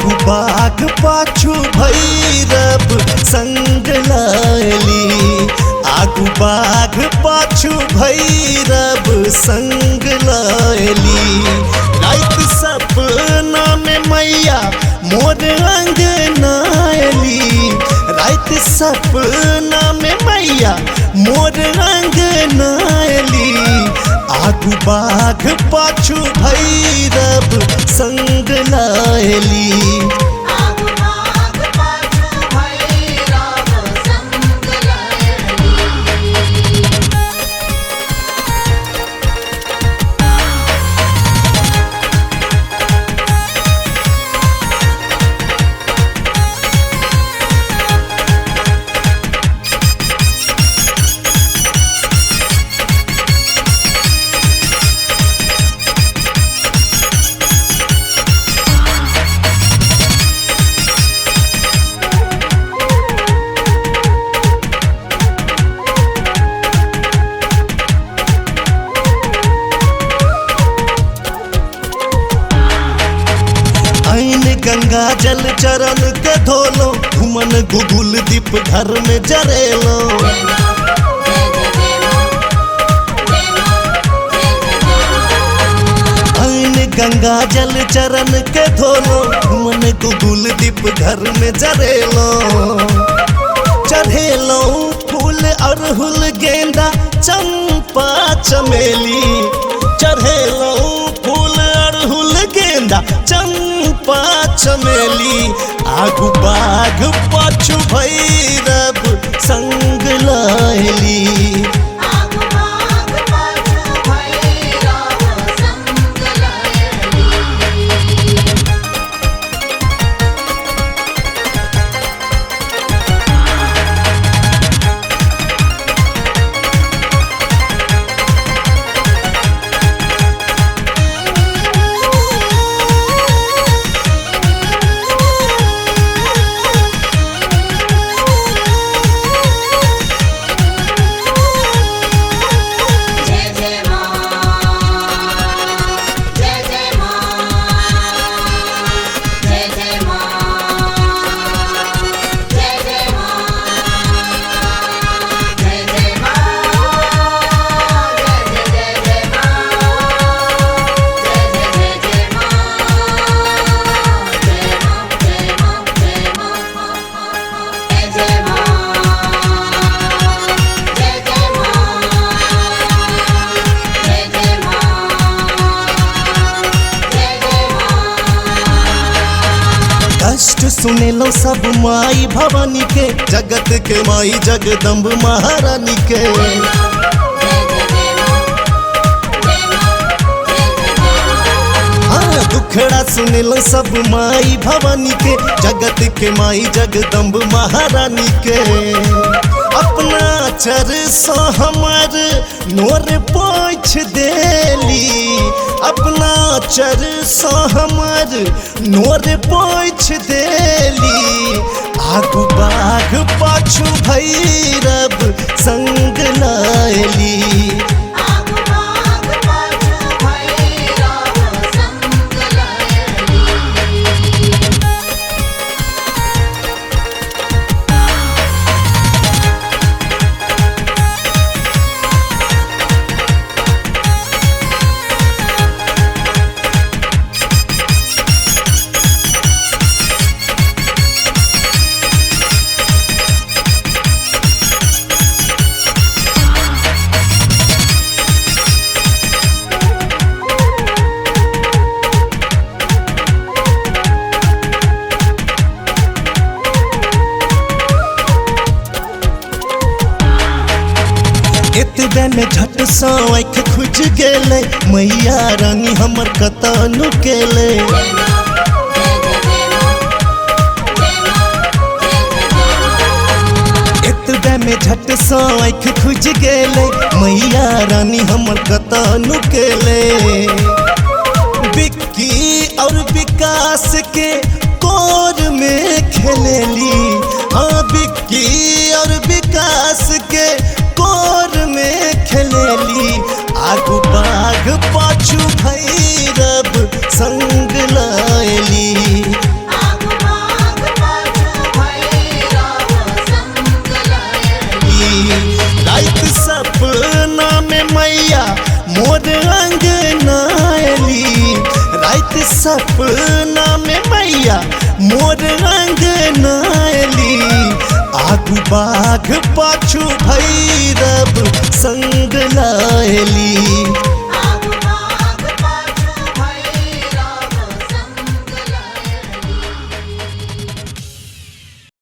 आगू बाघ पाछू भैरव संग लायली। आगू बाघ पाछू भैरव संग लायली। रात सपना में मैया मोर अंगना आयली। रात सपना में मैया मोर अंगना आयली। आगू बाघ पाछू भैरव संग लायली। आगू बाघ पाछू भैरव संग लायली। गंगा जल चरण के धोलो, घुमन गुगुल दीप घर में जरेलो। आइन गंगा जल चरण के धोलो, घुमन गुगुल दीप घर में जरेलो। चढ़ेलो फूल अड़हुल गेंदा चंपा चमेली। चढ़ेलो फूल अड़हुल गेंदा चंपा चमेली। आगू बाघ पाछू भैरव संग लायली। आगू बाघ पाछू भैरव संग लायली। कष्ट सुनेलो सब माई भवानी के, जगत के माई जगदम्ब महारानी के। हाँ दुखड़ा सुनेलो सब माई भवानी के, जगत के माई जगदम्ब महारानी के। अपना चर सो हमर नोर पोछ देली। अपना चर सो हमर नोर पोछ देली। आगू बाघ पाछू भैरव संग लायली। आगू बाघ पाछू भैरव संग लायली। एतबे में झट सा आँख खुज गेले, मैया रानी हमर कतऽ नुकेले। एतबे में झट सा आँख खुज गेले, मैया रानी हमर कतऽ नुकेले। बिक्की और विकास के कोर में खेलेली। हाँ बिक्की और विकास के कोर में खेलेली। आगू बाघ पाछू भैरव संग लायली। आगू मोर अंगनायली रात सपना में मैया मोर अंगनायली आगू बाघ पाछू भैरव संग लायली